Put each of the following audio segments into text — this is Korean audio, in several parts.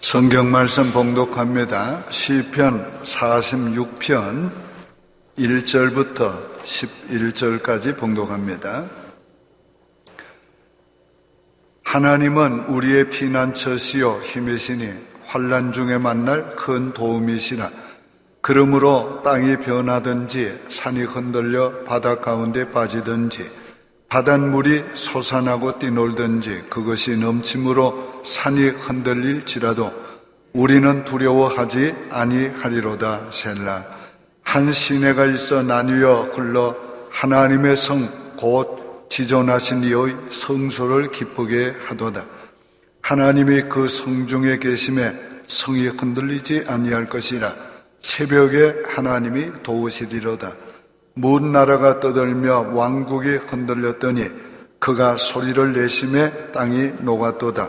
성경 말씀 봉독합니다. 시편 46편 1절부터 11절까지 봉독합니다. 하나님은 우리의 피난처시요 힘이시니 환난 중에 만날 큰 도움이시라. 그러므로 땅이 변하든지 산이 흔들려 바다 가운데 빠지든지 바닷물이 솟아나고 뛰놀든지 그것이 넘침으로 산이 흔들릴지라도 우리는 두려워하지 아니하리로다. 셀라. 한 시내가 있어 나뉘어 흘러 하나님의 성 곧 지존하신 이의 성소를 기쁘게 하도다. 하나님이 그 성중에 계심에 성이 흔들리지 아니할 것이라. 새벽에 하나님이 도우시리로다. 문 나라가 떠들며 왕국이 흔들렸더니 그가 소리를 내심에 땅이 녹았도다.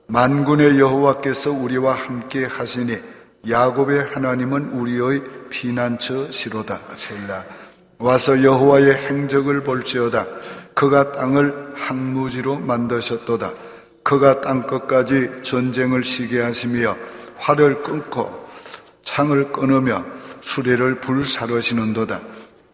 만군의 여호와께서 우리와 함께 하시니 야곱의 하나님은 우리의 피난처시로다. 셀라. 와서 여호와의 행적을 볼지어다. 그가 땅을 항무지로 만드셨도다. 그가 땅끝까지 전쟁을 시게 하시며 활을 끊고 창을 끊으며 수레를 불사르시는도다.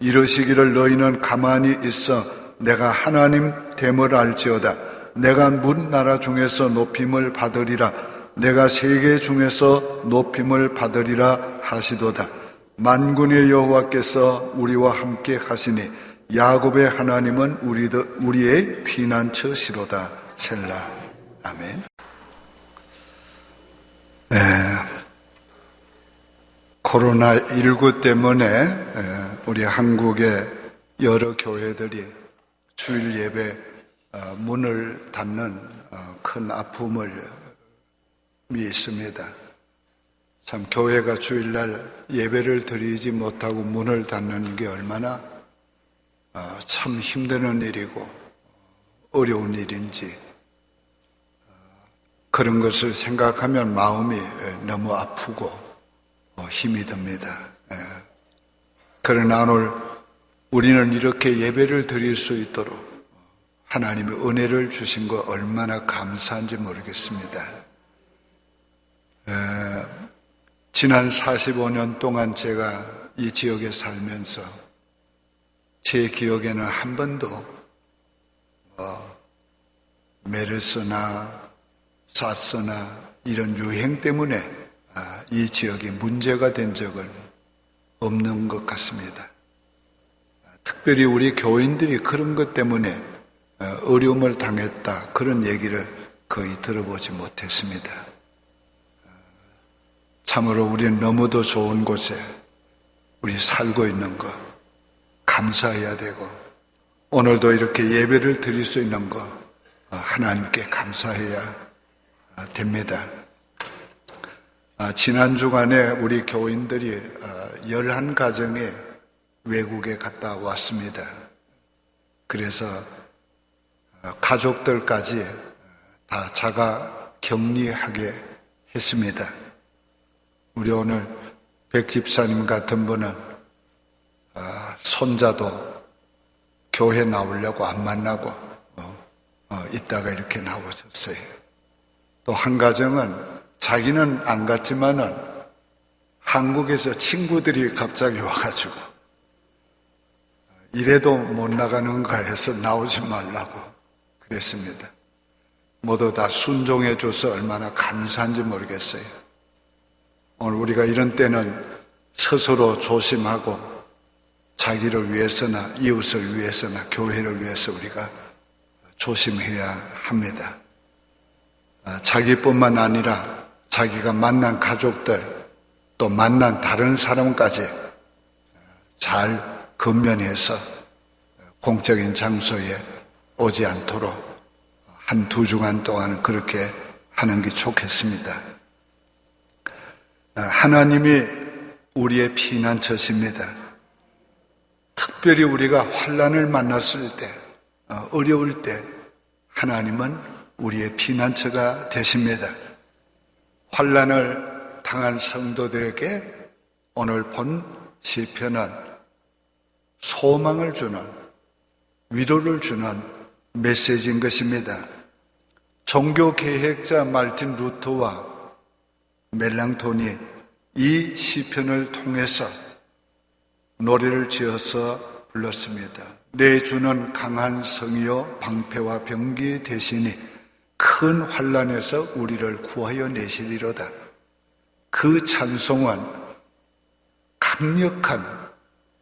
이러시기를 너희는 가만히 있어 내가 하나님 됨을 알지어다. 내가 문 나라 중에서 높임을 받으리라. 내가 세계 중에서 높임을 받으리라 하시도다. 만군의 여호와께서 우리와 함께 하시니 야곱의 하나님은 우리의 피난처시로다. 셀라. 아멘. 코로나19 때문에 우리 한국의 여러 교회들이 주일 예배 문을 닫는 큰 아픔을 있습니다. 참 교회가 주일날 예배를 드리지 못하고 문을 닫는 게 얼마나 참 힘드는 일이고 어려운 일인지 그런 것을 생각하면 마음이 너무 아프고 힘이 듭니다. 그러나 오늘 우리는 이렇게 예배를 드릴 수 있도록 하나님의 은혜를 주신 거 얼마나 감사한지 모르겠습니다. 지난 45년 동안 제가 이 지역에 살면서 제 기억에는 한 번도 메르스나 사스나 이런 유행 때문에 이 지역이 문제가 된 적은 없는 것 같습니다. 특별히 우리 교인들이 그런 것 때문에 어려움을 당했다 그런 얘기를 거의 들어보지 못했습니다. 참으로 우리는 너무도 좋은 곳에 우리 살고 있는 것 감사해야 되고 오늘도 이렇게 예배를 드릴 수 있는 것 하나님께 감사해야 됩니다. 지난 주간에 우리 교인들이 11가정에 외국에 갔다 왔습니다. 그래서 가족들까지 다 자가 격리하게 했습니다. 우리 오늘 백 집사님 같은 분은 손자도 교회 나오려고 안 만나고 있다가 이렇게 나오셨어요. 또 한 가정은 자기는 안 갔지만은 한국에서 친구들이 갑자기 와가지고 이래도 못 나가는가 해서 나오지 말라고 그랬습니다. 모두 다 순종해줘서 얼마나 감사한지 모르겠어요. 오늘 우리가 이런 때는 스스로 조심하고 자기를 위해서나 이웃을 위해서나 교회를 위해서 우리가 조심해야 합니다. 자기뿐만 아니라 자기가 만난 가족들 또 만난 다른 사람까지 잘 건면해서 공적인 장소에 오지 않도록 한두 주간 동안 그렇게 하는 게 좋겠습니다. 하나님이 우리의 피난처십니다. 특별히 우리가 환난을 만났을 때, 어려울 때 하나님은 우리의 피난처가 되십니다. 환난을 당한 성도들에게 오늘 본 시편은 소망을 주는, 위로를 주는 메시지인 것입니다. 종교 계획자 말틴 루터와 멜랑톤이 이 시편을 통해서 노래를 지어서 불렀습니다. 내 주는 강한 성이요 방패와 병기 대신이 큰 환난에서 우리를 구하여 내시리로다. 그 찬송은 강력한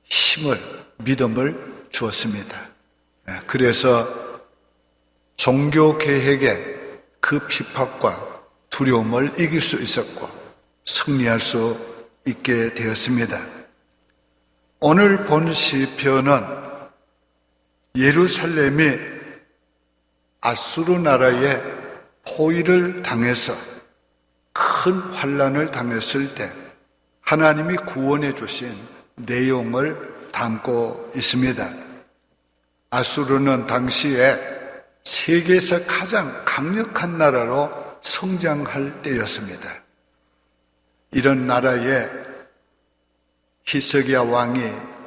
힘을, 믿음을 주었습니다. 그래서 종교개혁의 그 핍박과 두려움을 이길 수 있었고 승리할 수 있게 되었습니다. 오늘 본 시편은 예루살렘이 아수르 나라의 포위를 당해서 큰 환난을 당했을 때 하나님이 구원해 주신 내용을 담고 있습니다. 아수르는 당시에 세계에서 가장 강력한 나라로 성장할 때였습니다. 이런 나라에 히스기야 왕이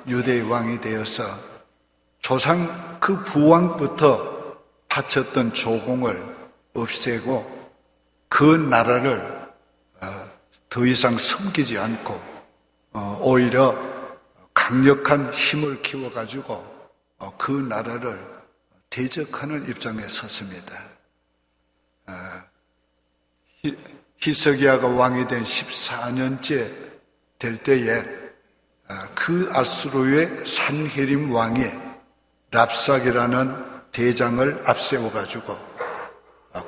유대의 왕이 되어서 조상 그 부왕부터 바쳤던 조공을 없애고 그 나라를 더 이상 섬기지 않고 오히려 강력한 힘을 키워가지고 그 나라를 대적하는 입장에 섰습니다. 히스기야가 왕이 된 14년째 될 때에 그 아수르의 산헤림 왕이 랍삭이라는 대장을 앞세워가지고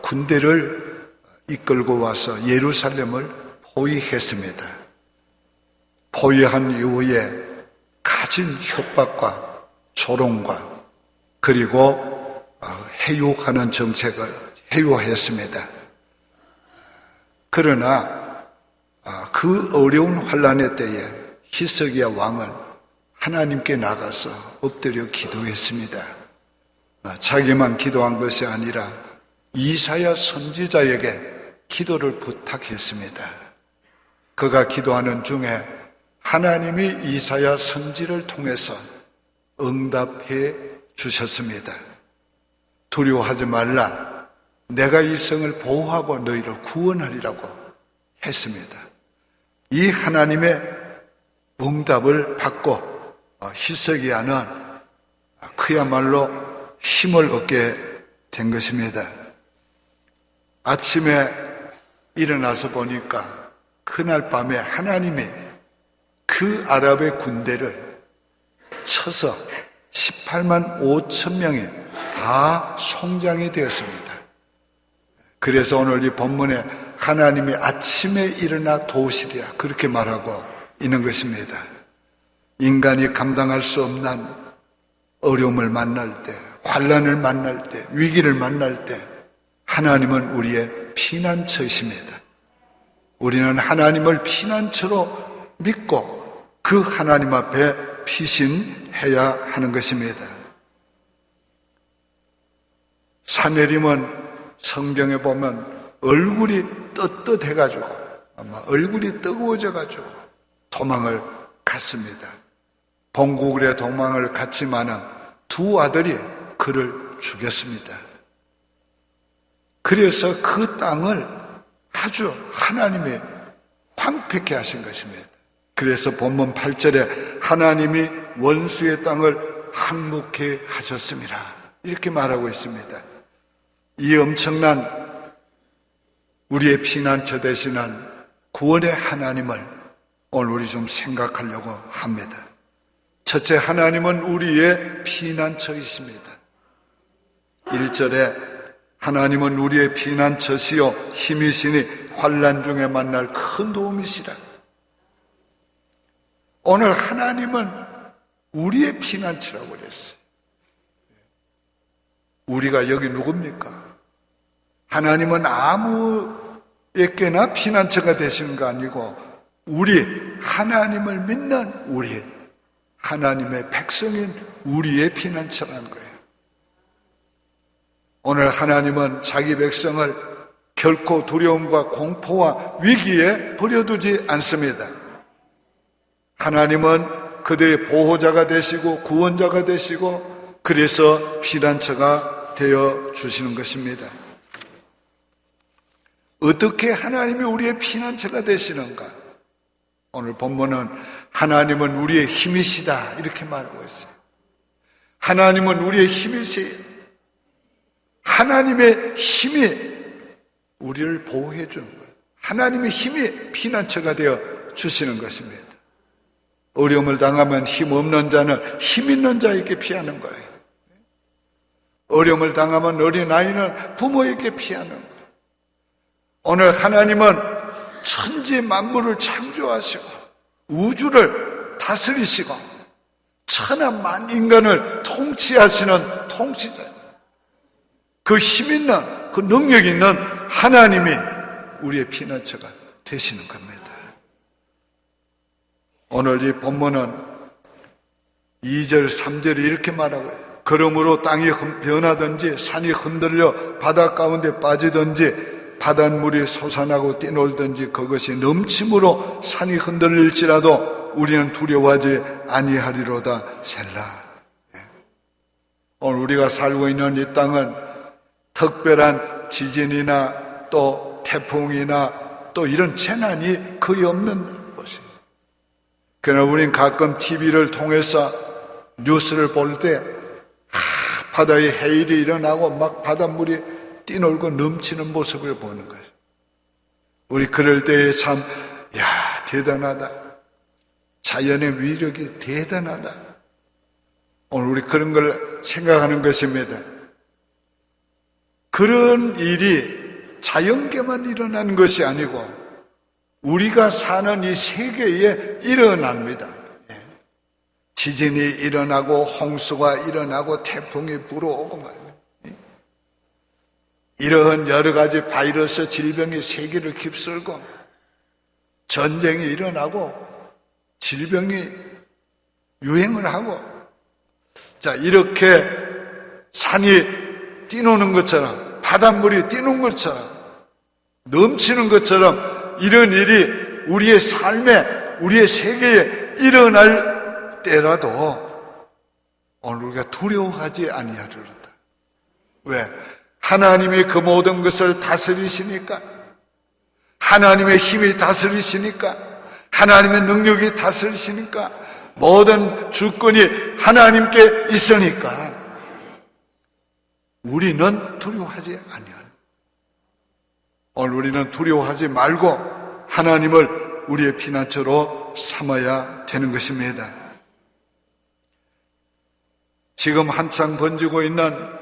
군대를 이끌고 와서 예루살렘을 포위했습니다. 포위한 이후에 가진 협박과 조롱과 그리고 해육하는 정책을 해유했습니다. 그러나 그 어려운 환난의 때에 히스기야 왕은 하나님께 나가서 엎드려 기도했습니다. 자기만 기도한 것이 아니라 이사야 선지자에게 기도를 부탁했습니다. 그가 기도하는 중에 하나님이 이사야 선지를 통해서 응답해 주셨습니다. 두려워하지 말라. 내가 이 성을 보호하고 너희를 구원하리라고 했습니다. 이 하나님의 응답을 받고 히스기야는 그야말로 힘을 얻게 된 것입니다. 아침에 일어나서 보니까 그날 밤에 하나님이 그 아랍의 군대를 쳐서 18만 5천 명이 다 송장이 되었습니다. 그래서 오늘 이 본문에 하나님이 아침에 일어나 도우시리라 그렇게 말하고 있는 것입니다. 인간이 감당할 수 없는 어려움을 만날 때, 환난을 만날 때, 위기를 만날 때 하나님은 우리의 피난처이십니다. 우리는 하나님을 피난처로 믿고 그 하나님 앞에 피신해야 하는 것입니다. 산헤림은 성경에 보면 얼굴이 떳떳해가지고 아마 얼굴이 뜨거워져가지고 도망을 갔습니다. 본국으로 도망을 갔지만은 두 아들이 그를 죽였습니다. 그래서 그 땅을 아주 하나님이 황폐케 하신 것입니다. 그래서 본문 8절에 하나님이 원수의 땅을 항목케 하셨습니다. 이렇게 말하고 있습니다. 이 엄청난 우리의 피난처 되시는 구원의 하나님을 오늘 우리 좀 생각하려고 합니다. 첫째, 하나님은 우리의 피난처이십니다. 1절에 하나님은 우리의 피난처시요 힘이시니 환난 중에 만날 큰 도움이시라. 오늘 하나님은 우리의 피난처라고 그랬어요. 우리가 여기 누굽니까? 하나님은 아무에게나 피난처가 되시는 거 아니고 우리 하나님을 믿는 우리 하나님의 백성인 우리의 피난처라는 거예요. 오늘 하나님은 자기 백성을 결코 두려움과 공포와 위기에 버려두지 않습니다. 하나님은 그들의 보호자가 되시고 구원자가 되시고 그래서 피난처가 되어 주시는 것입니다. 어떻게 하나님이 우리의 피난처가 되시는가? 오늘 본문은 하나님은 우리의 힘이시다 이렇게 말하고 있어요. 하나님은 우리의 힘이세요. 하나님의 힘이 우리를 보호해 주는 거예요. 하나님의 힘이 피난처가 되어 주시는 것입니다. 어려움을 당하면 힘 없는 자는 힘 있는 자에게 피하는 거예요. 어려움을 당하면 어린아이는 부모에게 피하는 거예요. 오늘 하나님은 천지 만물을 창조하시고 우주를 다스리시고 천하만 인간을 통치하시는 통치자예요. 그 힘 있는, 그 능력 있는 하나님이 우리의 피난처가 되시는 겁니다. 오늘 이 본문은 2절, 3절이 이렇게 말하고 해요. 그러므로 땅이 변하든지 산이 흔들려 바다 가운데 빠지든지 바닷물이 솟아나고 뛰놀든지 그것이 넘침으로 산이 흔들릴지라도 우리는 두려워하지 아니하리로다. 셀라. 오늘 우리가 살고 있는 이 땅은 특별한 지진이나 또 태풍이나 또 이런 재난이 거의 없는 곳이에요. 그러나 우린 가끔 TV를 통해서 뉴스를 볼 때 바다에 해일이 일어나고 막 바닷물이 뛰놀고 넘치는 모습을 보는 거예요. 우리 그럴 때에 참, 대단하다. 자연의 위력이 대단하다. 오늘 우리 그런 걸 생각하는 것입니다. 그런 일이 자연계만 일어나는 것이 아니고 우리가 사는 이 세계에 일어납니다. 지진이 일어나고 홍수가 일어나고 태풍이 불어오고 말입니다. 이러한 여러 가지 바이러스 질병이 세계를 휩쓸고 전쟁이 일어나고 질병이 유행을 하고 이렇게 산이 뛰노는 것처럼 바닷물이 뛰는 것처럼 넘치는 것처럼 이런 일이 우리의 삶에 우리의 세계에 일어날 때라도 오늘 우리가 두려워하지 아니하리로다. 왜? 하나님이 그 모든 것을 다스리시니까, 하나님의 힘이 다스리시니까, 하나님의 능력이 다스리시니까, 모든 주권이 하나님께 있으니까 우리는 두려워하지 아니하는. 오늘 우리는 두려워하지 말고 하나님을 우리의 피난처로 삼아야 되는 것입니다. 지금 한창 번지고 있는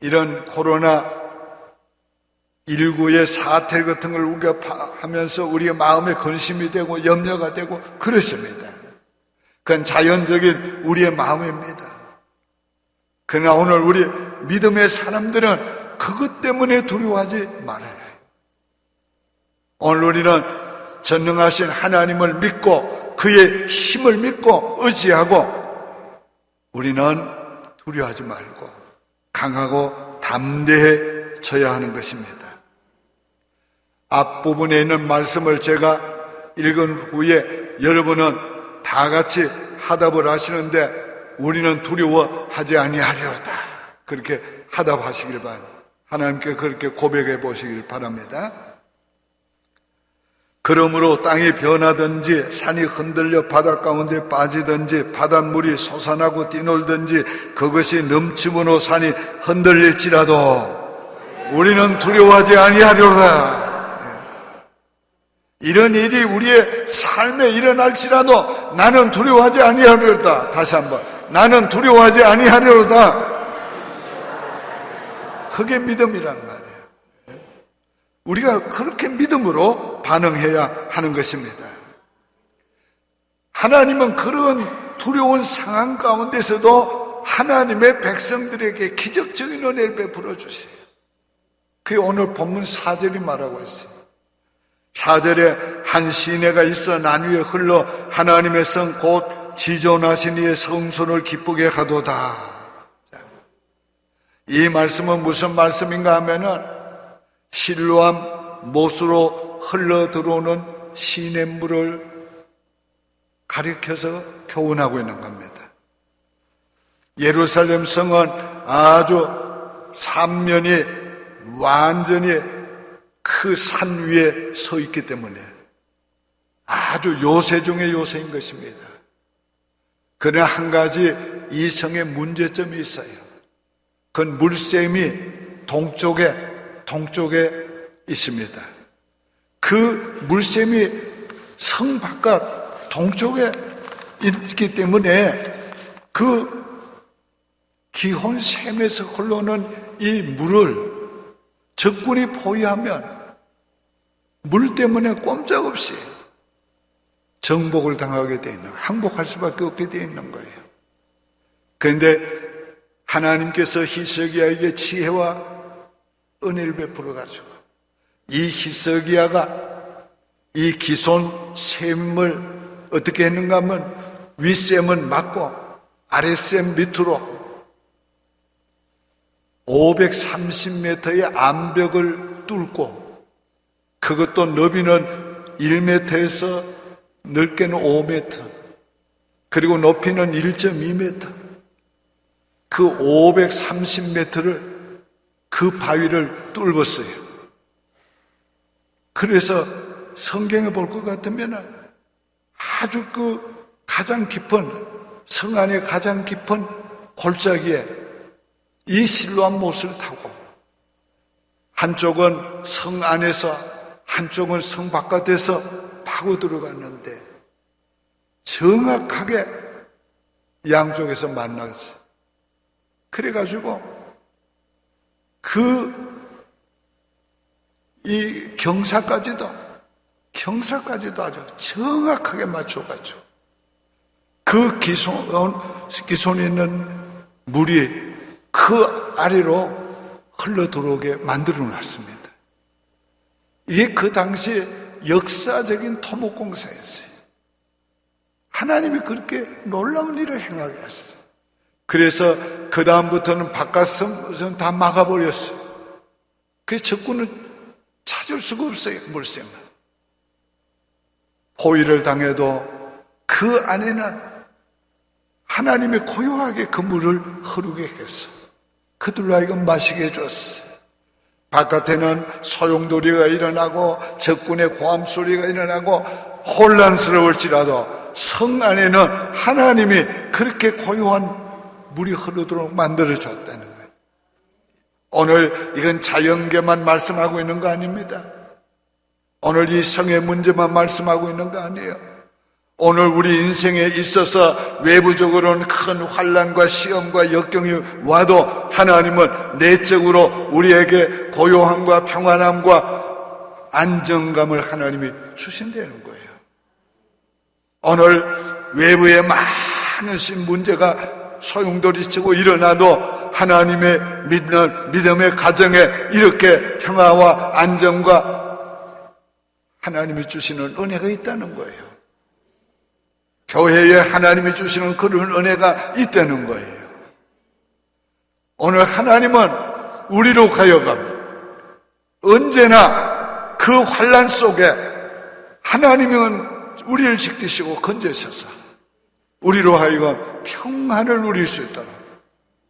이런 코로나19의 사태 같은 걸 우리가 하면서 우리의 마음에 근심이 되고 염려가 되고 그렇습니다. 그건 자연적인 우리의 마음입니다. 그러나 오늘 우리 믿음의 사람들은 그것 때문에 두려워하지 말아야 해요. 오늘 우리는 전능하신 하나님을 믿고 그의 힘을 믿고 의지하고 우리는 두려워하지 말고 강하고 담대해져야 하는 것입니다. 앞부분에 있는 말씀을 제가 읽은 후에 여러분은 다 같이 하답을 하시는데 우리는 두려워하지 아니하리로다. 그렇게 하답하시길 바랍니다. 하나님께 그렇게 고백해 보시길 바랍니다. 그러므로 땅이 변하든지 산이 흔들려 바다 가운데 빠지든지 바닷물이 솟아나고 뛰놀든지 그것이 넘침으로 산이 흔들릴지라도 우리는 두려워하지 아니하리로다. 이런 일이 우리의 삶에 일어날지라도 나는 두려워하지 아니하리로다. 다시 한번, 나는 두려워하지 아니하리로다. 그게 믿음이란 말이에요. 우리가 그렇게 믿음으로 반응해야 하는 것입니다. 하나님은 그런 두려운 상황 가운데서도 하나님의 백성들에게 기적적인 은혜를 베풀어 주세요. 그게 오늘 본문 4절이 말하고 있어요. 4절에 한 시내가 있어 난 위에 흘러 하나님의 성 곧 지존하신 이의 성소를 기쁘게 하도다. 이 말씀은 무슨 말씀인가 하면은 실로암 못으로 흘러 들어오는 시냇물을 가리켜서 교훈하고 있는 겁니다. 예루살렘 성은 아주 삼면이 완전히 그 산 위에 서 있기 때문에 아주 요새 중의 요새인 것입니다. 그러나 한 가지 이 성에 문제점이 있어요. 그건 물샘이 동쪽에 있습니다. 그 물샘이 성 바깥 동쪽에 있기 때문에 그 기혼 샘에서 흘러오는 이 물을 적군이 포위하면 물 때문에 꼼짝없이 정복을 당하게 되어 있는, 항복할 수밖에 없게 되어 있는 거예요. 그런데 하나님께서 히스기야에게 지혜와 은혜를 베풀어 가지고 이 히스기야가 이 기손 샘을 어떻게 했는가 하면 윗샘은 막고 아랫샘 밑으로 530m의 암벽을 뚫고, 그것도 너비는 1m에서 넓게는 5m, 그리고 높이는 1.2m, 그 530m를 그 바위를 뚫었어요. 그래서 성경에 볼 것 같으면 아주 그 가장 깊은, 성 안에 가장 깊은 골짜기에 이 실로암 못을 타고 한쪽은 성 안에서 한쪽은 성 바깥에서 파고 들어갔는데 정확하게 양쪽에서 만났어요. 그래가지고 이 경사까지도 아주 정확하게 맞춰가지고 그 기손에 있는 물이 그 아래로 흘러 들어오게 만들어 놨습니다. 이게 그 당시 역사적인 토목공사였어요. 하나님이 그렇게 놀라운 일을 행하게 하셨어요. 그래서 그 다음부터는 바깥섬은 다 막아버렸어요. 그래서 적군을 찾을 수가 없어요. 물샘을. 포위를 당해도 그 안에는 하나님이 고요하게 그 물을 흐르게 했어. 그들로 하여금 마시게 해줬어. 바깥에는 소용돌이가 일어나고 적군의 고함 소리가 일어나고 혼란스러울지라도 성 안에는 하나님이 그렇게 고요한 물이 흐르도록 만들어줬다는 거예요. 오늘 이건 자연계만 말씀하고 있는 거 아닙니다. 오늘 이 성의 문제만 말씀하고 있는 거 아니에요. 오늘 우리 인생에 있어서 외부적으로는 큰 환난과 시험과 역경이 와도 하나님은 내적으로 우리에게 고요함과 평안함과 안정감을 하나님이 주신다는 거예요. 오늘 외부에 많은 문제가 소용돌이치고 일어나도 하나님의 믿음의 가정에 이렇게 평화와 안정과 하나님이 주시는 은혜가 있다는 거예요. 교회에 하나님이 주시는 그런 은혜가 있다는 거예요. 오늘 하나님은 우리로 하여금 언제나 그 환난 속에 하나님은 우리를 지키시고 건져주셔서 우리로 하여금 평안을 누릴 수 있도록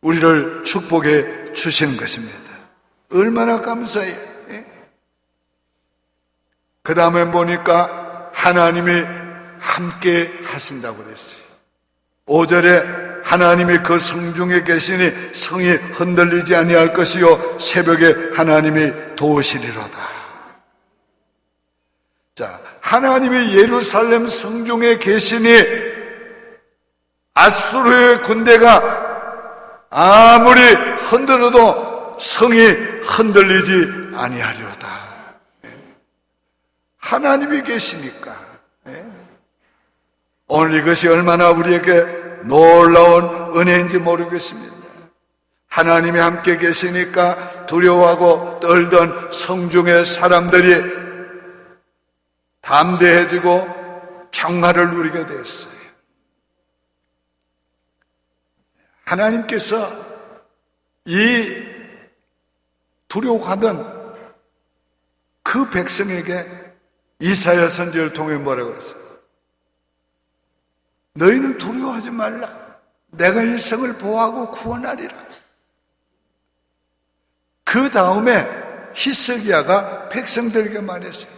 우리를 축복해 주시는 것입니다. 얼마나 감사해요. 그 다음에 보니까 하나님이 함께 하신다고 그랬어요. 5절에 하나님이 그 성중에 계시니 성이 흔들리지 아니할 것이요 새벽에 하나님이 도우시리로다. 자, 하나님이 예루살렘 성중에 계시니 아수르의 군대가 아무리 흔들어도 성이 흔들리지 아니하리로다. 하나님이 계시니까. 오늘 이것이 얼마나 우리에게 놀라운 은혜인지 모르겠습니다. 하나님이 함께 계시니까 두려워하고 떨던 성중의 사람들이 담대해지고 평화를 누리게 됐어요. 하나님께서 이 두려워하던 그 백성에게 이사야 선지를 통해 뭐라고 했어요? 너희는 두려워하지 말라. 내가 이 성을 보호하고 구원하리라. 그 다음에 히스기야가 백성들에게 말했어요.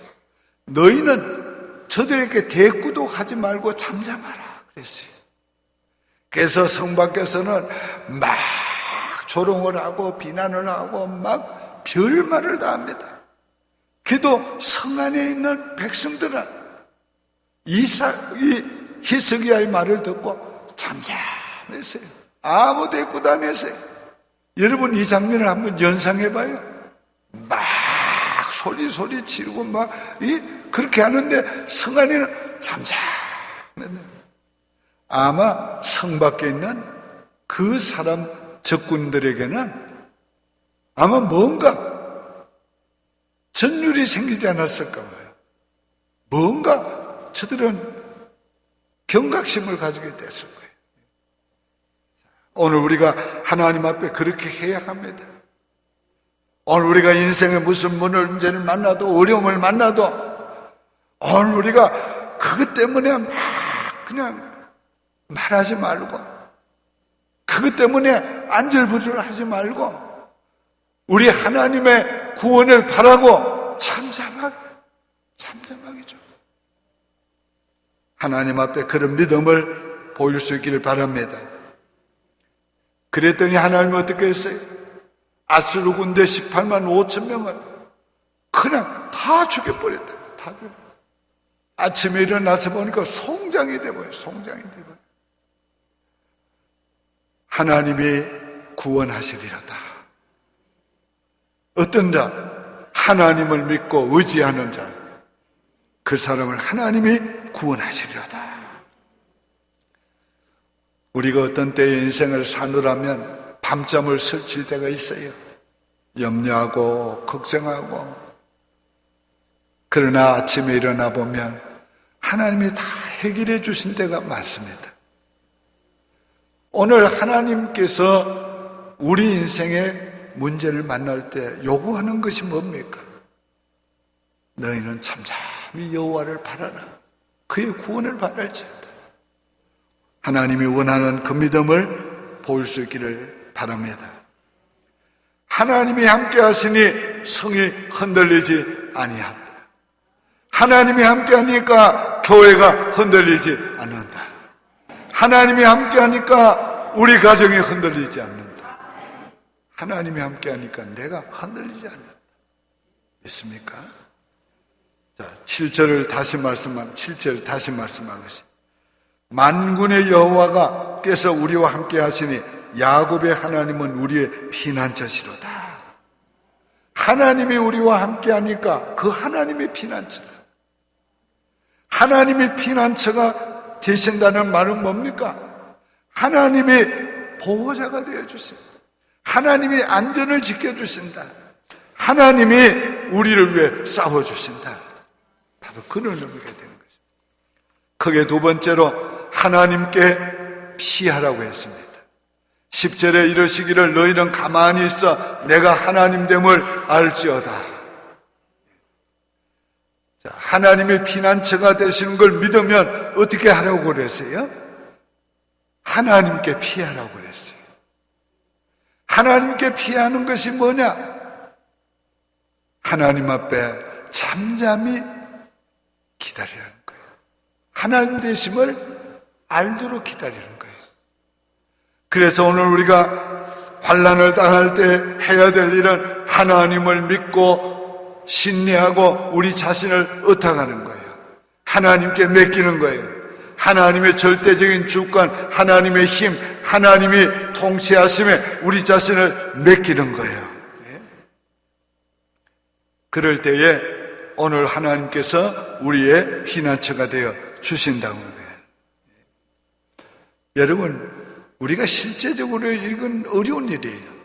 너희는 저들에게 대꾸도 하지 말고 잠잠하라 그랬어요. 그래서 성 밖에서는 막 조롱을 하고 비난을 하고 막 별말을 다 합니다. 그래도 성 안에 있는 백성들은 이 히스기야의 말을 듣고 잠잠했어요. 아무 대꾸도 안 했어요. 여러분 이 장면을 한번 연상해봐요. 막 소리 지르고 막 그렇게 하는데 성 안에는 잠잠했네. 아마 성 밖에 있는 그 사람 적군들에게는 아마 뭔가 전율이 생기지 않았을까 봐요. 뭔가 저들은 경각심을 가지게 됐을 거예요. 오늘 우리가 하나님 앞에 그렇게 해야 합니다. 오늘 우리가 인생에 무슨 문제를 만나도 어려움을 만나도 오늘 우리가 그것 때문에 막 그냥 말하지 말고 그것 때문에 안절부절하지 말고 우리 하나님의 구원을 바라고 잠잠하게 좀 하나님 앞에 그런 믿음을 보일 수 있기를 바랍니다. 그랬더니 하나님은 어떻게 했어요? 아수르 군대 18만 5천 명을 그냥 다 죽여버렸다. 다 죽여. 아침에 일어나서 보니까 송장이 돼버려요. 송장이 돼버려요. 하나님이 구원하시리로다. 어떤 자? 하나님을 믿고 의지하는 자. 그 사람을 하나님이 구원하시리로다. 우리가 어떤 때의 인생을 사느라면 밤잠을 설칠 때가 있어요. 염려하고 걱정하고. 그러나 아침에 일어나 보면 하나님이 다 해결해 주신 때가 많습니다. 오늘 하나님께서 우리 인생의 문제를 만날 때 요구하는 것이 뭡니까? 너희는 잠잠히 여호와를 바라라. 그의 구원을 바랄지어다. 하나님이 원하는 그 믿음을 볼 수 있기를 바랍니다. 하나님이 함께 하시니 성이 흔들리지 아니한다. 하나님이 함께 하니까 교회가 흔들리지 않는다. 하나님이 함께 하니까 우리 가정이 흔들리지 않는다. 하나님이 함께 하니까 내가 흔들리지 않는다. 믿습니까? 자, 7절을 다시 말씀하겠습니다. 만군의 여호와께서 우리와 함께 하시니 야곱의 하나님은 우리의 피난처시로다. 하나님이 우리와 함께 하니까 그 하나님의 피난처가, 하나님이 피난처가 되신다는 말은 뭡니까? 하나님이 보호자가 되어주신다. 하나님이 안전을 지켜주신다. 하나님이 우리를 위해 싸워주신다. 바로 그런 의미가 되는 것입니다. 크게 두 번째로 하나님께 피하라고 했습니다. 10절에 이르시기를 너희는 가만히 있어 내가 하나님됨을 알지어다. 자, 하나님의 피난처가 되시는 걸 믿으면 어떻게 하라고 그랬어요? 하나님께 피하라고 그랬어요. 하나님께 피하는 것이 뭐냐? 하나님 앞에 잠잠히 기다리라는 거예요. 하나님 되심을 알도록 기다리는 거예요. 그래서 오늘 우리가 환난을 당할 때 해야 될 일은 하나님을 믿고 신뢰하고 우리 자신을 의탁하는 거예요. 하나님께 맡기는 거예요. 하나님의 절대적인 주권, 하나님의 힘, 하나님이 통치하심에 우리 자신을 맡기는 거예요. 그럴 때에 오늘 하나님께서 우리의 피난처가 되어 주신다고 해요. 여러분, 우리가 실제적으로 이건 어려운 일이에요.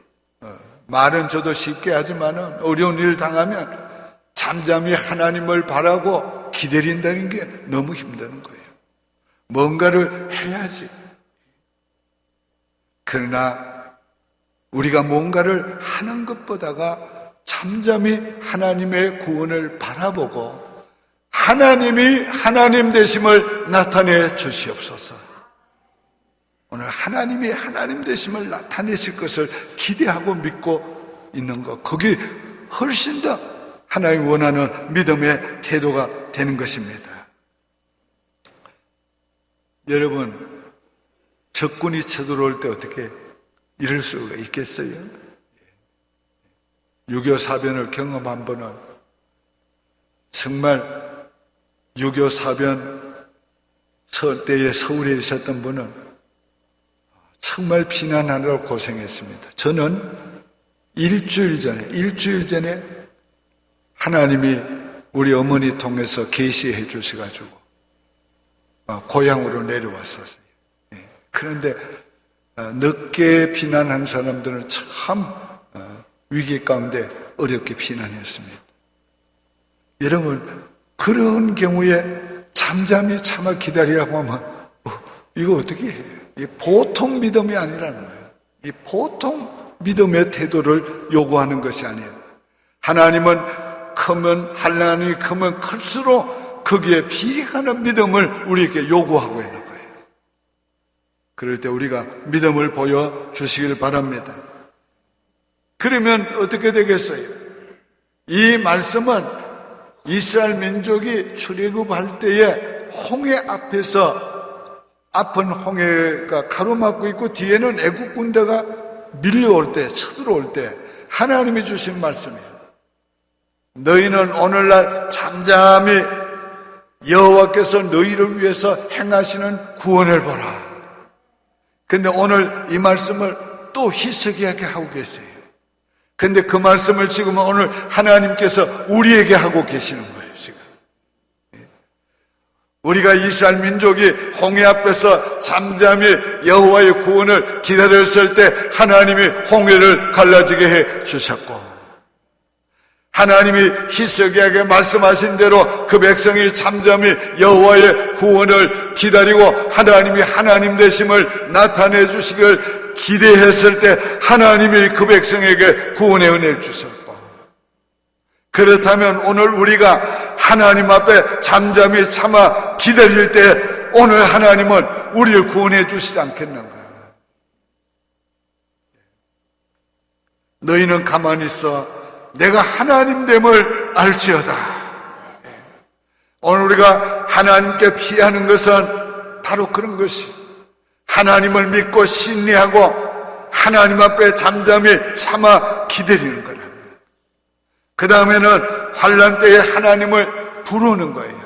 말은 저도 쉽게 하지만 어려운 일을 당하면 잠잠히 하나님을 바라고 기다린다는 게 너무 힘든 거예요. 뭔가를 해야지. 그러나 우리가 뭔가를 하는 것보다가 잠잠히 하나님의 구원을 바라보고 하나님이 하나님 되심을 나타내 주시옵소서. 오늘 하나님이 하나님 되심을 나타내실 것을 기대하고 믿고 있는 것, 거기 훨씬 더 하나님이 원하는 믿음의 태도가 되는 것입니다. 여러분, 적군이 쳐들어올 때 어떻게 이럴 수가 있겠어요? 6.25 사변을 경험한 분은 정말 6.25 사변 때에 서울에 있었던 분은 정말 피난하느라 고생했습니다. 저는 일주일 전에 하나님이 우리 어머니 통해서 계시해 주셔가지고 고향으로 내려왔었어요. 그런데 늦게 피난한 사람들은 참 위기 가운데 어렵게 피난했습니다. 여러분, 그런 경우에 잠잠히 참아 기다리라고 하면 이거 어떻게 해요? 이 보통 믿음이 아니라는 거예요. 이 보통 믿음의 태도를 요구하는 것이 아니에요. 하나님은 환난이 크면 클수록 거기에 비례하는 믿음을 우리에게 요구하고 있는 거예요. 그럴 때 우리가 믿음을 보여주시길 바랍니다. 그러면 어떻게 되겠어요? 이 말씀은 이스라엘 민족이 출애굽할 때에 홍해 앞에서 앞은 홍해가 가로막고 있고 뒤에는 애국 군대가 밀려올 때, 쳐들어올 때 하나님이 주신 말씀이에요. 너희는 오늘날 잠잠히 여호와께서 너희를 위해서 행하시는 구원을 보라. 근데 오늘 이 말씀을 또 희석하게 하고 계세요. 근데 그 말씀을 지금 오늘 하나님께서 우리에게 하고 계시는 거예요, 지금. 우리가 이스라엘 민족이 홍해 앞에서 잠잠히 여호와의 구원을 기다렸을 때 하나님이 홍해를 갈라지게 해 주셨고, 하나님이 희석하게 말씀하신 대로 그 백성이 잠잠히 여호와의 구원을 기다리고 하나님이 하나님 되심을 나타내 주시길 기대했을 때 하나님이 그 백성에게 구원의 은혜를 주셨고, 그렇다면 오늘 우리가 하나님 앞에 잠잠히 참아 기다릴 때 오늘 하나님은 우리를 구원해 주시지 않겠는가? 너희는 가만히 있어 내가 하나님됨을 알지어다. 오늘 우리가 하나님께 피하는 것은 바로 그런 것이, 하나님을 믿고 신뢰하고 하나님 앞에 잠잠히 참아 기다리는 거랍니다. 그 다음에는 환난 때에 하나님을 부르는 거예요.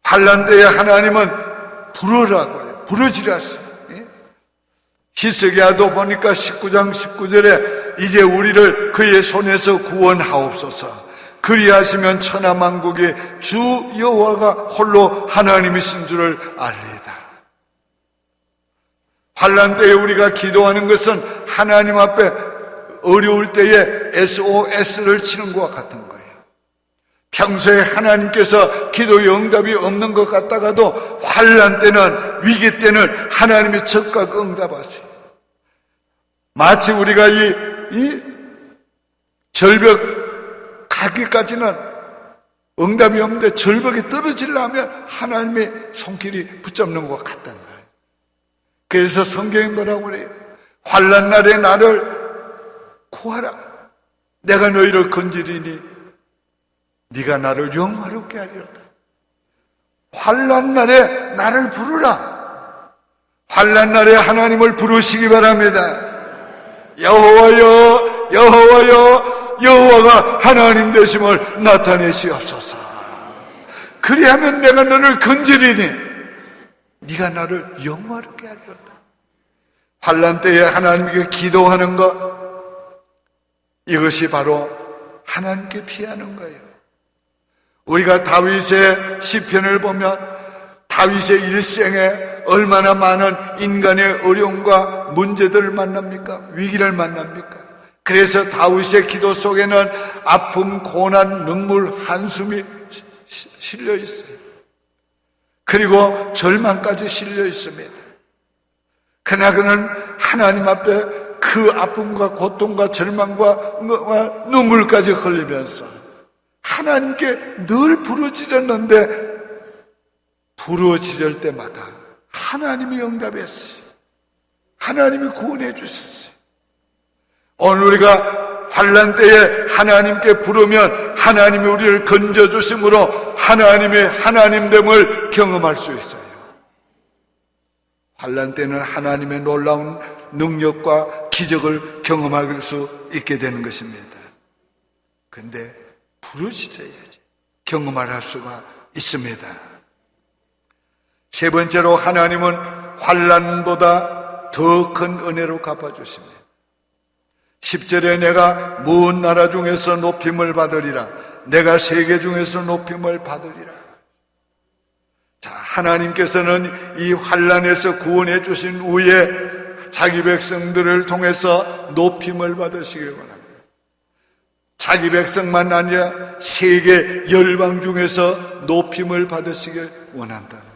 환난 때에 하나님은 부르라고 그래요. 부르지라서. 히스기야도 보니까 19장 19절에 이제 우리를 그의 손에서 구원하옵소서. 그리하시면 천하만국의 주 여호와가 홀로 하나님이신 줄을 알리이다. 환난 때에 우리가 기도하는 것은 하나님 앞에 어려울 때에 SOS를 치는 것과 같은 거예요. 평소에 하나님께서 기도의 응답이 없는 것 같다가도 환난 때는, 위기 때는 하나님이 적극 응답하세요. 마치 우리가 이 절벽 가기까지는 응답이 없는데 절벽에 떨어지려면 하나님의 손길이 붙잡는 것 같다는 거예요. 그래서 성경이 뭐라고 그래요? 환난 날에 나를 구하라. 내가 너희를 건지리니 네가 나를 영화롭게 하리로다. 환난 날에 나를 부르라. 환난 날에 하나님을 부르시기 바랍니다. 여호와여, 여호와여, 여호와가 하나님 되심을 나타내시옵소서. 그리하면 내가 너를 건지리니 네가 나를 영화롭게 하리로다. 환난 때에 하나님께 기도하는 것, 이것이 바로 하나님께 피하는 거예요. 우리가 다윗의 시편을 보면 다윗의 일생에 얼마나 많은 인간의 어려움과 문제들을 만납니까? 위기를 만납니까? 그래서 다윗의 기도 속에는 아픔, 고난, 눈물, 한숨이 실려 있어요. 그리고 절망까지 실려 있습니다. 그러나 그는 하나님 앞에 그 아픔과 고통과 절망과 눈물까지 흘리면서 하나님께 늘 부르짖었는데, 부르짖을 때마다 하나님이 응답했어요. 하나님이 구원해 주셨어요. 오늘 우리가 환난 때에 하나님께 부르면 하나님이 우리를 건져주심으로 하나님의 하나님됨을 경험할 수 있어요. 환난 때는 하나님의 놀라운 능력과 기적을 경험할 수 있게 되는 것입니다. 그런데 부르짖어야지 경험할 수가 있습니다. 세 번째로 하나님은 환난보다 더 큰 은혜로 갚아주십니다. 10절에 내가 먼 나라 중에서 높임을 받으리라. 내가 세계 중에서 높임을 받으리라. 자, 하나님께서는 이 환난에서 구원해 주신 후에 자기 백성들을 통해서 높임을 받으시길 원합니다. 자기 백성만 아니라 세계 열방 중에서 높임을 받으시길 원한다는 거예요.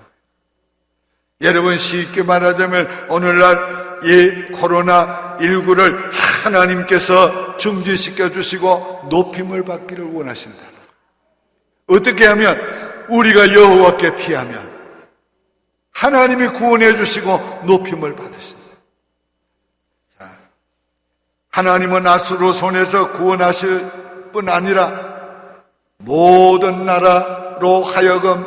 여러분, 쉽게 말하자면 오늘날 이 코로나19를 하나님께서 중지시켜 주시고 높임을 받기를 원하신다는 거예요. 어떻게 하면? 우리가 여호와께 피하면 하나님이 구원해 주시고 높임을 받으신다. 자, 하나님은 낫으로 손에서 구원하실 뿐 아니라 모든 나라로 하여금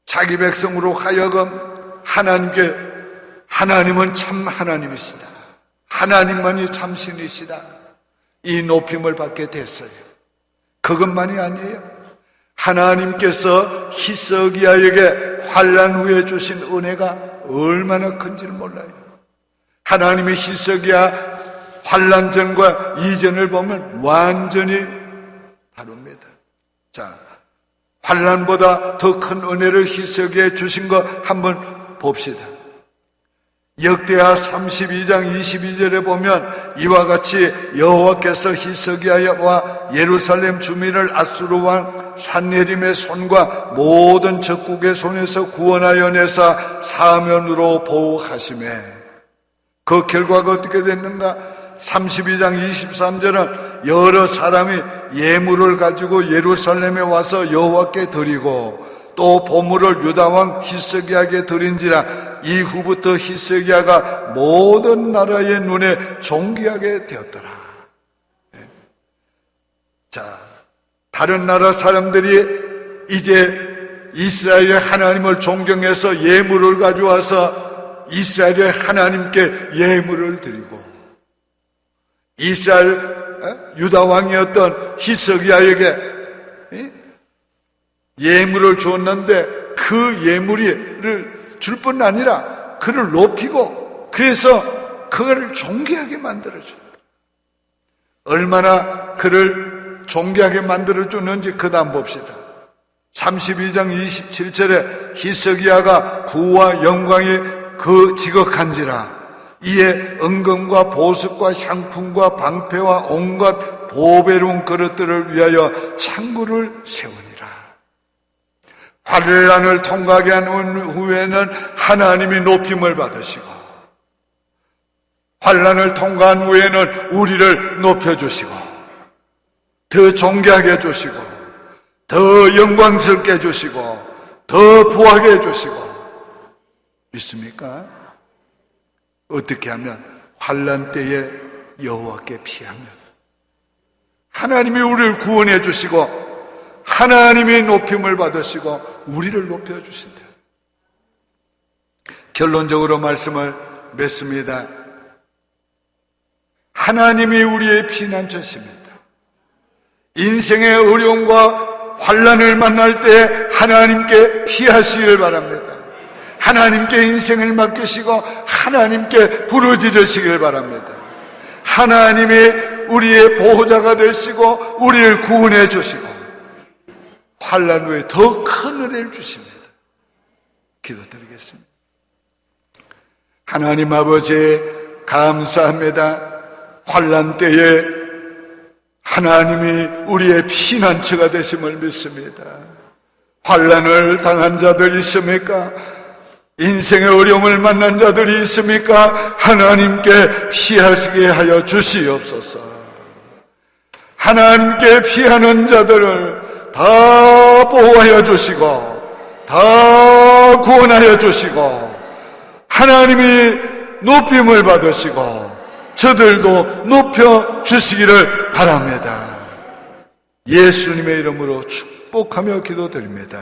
자기 백성으로 하여금 하나님은 참 하나님이시다. 하나님만이 참 신이시다. 이 높임을 받게 됐어요. 그것만이 아니에요. 하나님께서 히스기야에게 환난 후에 주신 은혜가 얼마나 큰지를 몰라요. 하나님이 히스기야 환난 전과 이전을 보면 완전히 다릅니다. 자, 환난보다 더 큰 은혜를 히스기야에 주신 거 한번 봅시다. 역대하 32장 22절에 보면 이와 같이 여호와께서 히스기야와 예루살렘 주민을 아수르 왕 산헤립의 손과 모든 적국의 손에서 구원하여 내사 사면으로 보호하시매. 그 결과가 어떻게 됐는가? 32장 23절은 여러 사람이 예물을 가지고 예루살렘에 와서 여호와께 드리고 또 보물을 유다왕 히스기야에게 드린지라 이후부터 히스기야가 모든 나라의 눈에 존귀하게 되었더라. 자, 다른 나라 사람들이 이제 이스라엘의 하나님을 존경해서 예물을 가져와서 이스라엘의 하나님께 예물을 드리고 이스라엘 유다 왕이었던 히스기야에게 예물을 줬는데 그 예물을 줄 뿐 아니라 그를 높이고 그래서 그를 존귀하게 만들어줬다. 얼마나 그를 존귀하게 만들어줬는지 그 다음 봅시다. 32장 27절에 히스기야가 부와 영광이 그 지극한지라 이에 은금과 보석과 향품과 방패와 온갖 보배로운 그릇들을 위하여 창구를 세우니라. 환난을 통과하게 한 후에는 하나님이 높임을 받으시고 환난을 통과한 후에는 우리를 높여주시고 더 존귀하게 해주시고 더 영광스럽게 해주시고 더 부하게 해주시고 믿습니까? 어떻게 하면? 환난 때에 여호와께 피하면 하나님이 우리를 구원해 주시고 하나님이 높임을 받으시고 우리를 높여주신다. 결론적으로 말씀을 맺습니다. 하나님이 우리의 피난처십니다. 인생의 어려움과 환난을 만날 때 하나님께 피하시기를 바랍니다. 하나님께 인생을 맡기시고 하나님께 부르짖으시길 바랍니다. 하나님이 우리의 보호자가 되시고 우리를 구원해 주시고 환난 후에 더 큰 은혜를 주십니다. 기도드리겠습니다. 하나님 아버지 감사합니다. 환난 때에 하나님이 우리의 피난처가 되심을 믿습니다. 환난을 당한 자들 있습니까? 인생의 어려움을 만난 자들이 있습니까? 하나님께 피하시게 하여 주시옵소서. 하나님께 피하는 자들을 다 보호하여 주시고 다 구원하여 주시고 하나님이 높임을 받으시고 저들도 높여 주시기를 바랍니다. 예수님의 이름으로 축복하며 기도드립니다.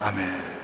아멘.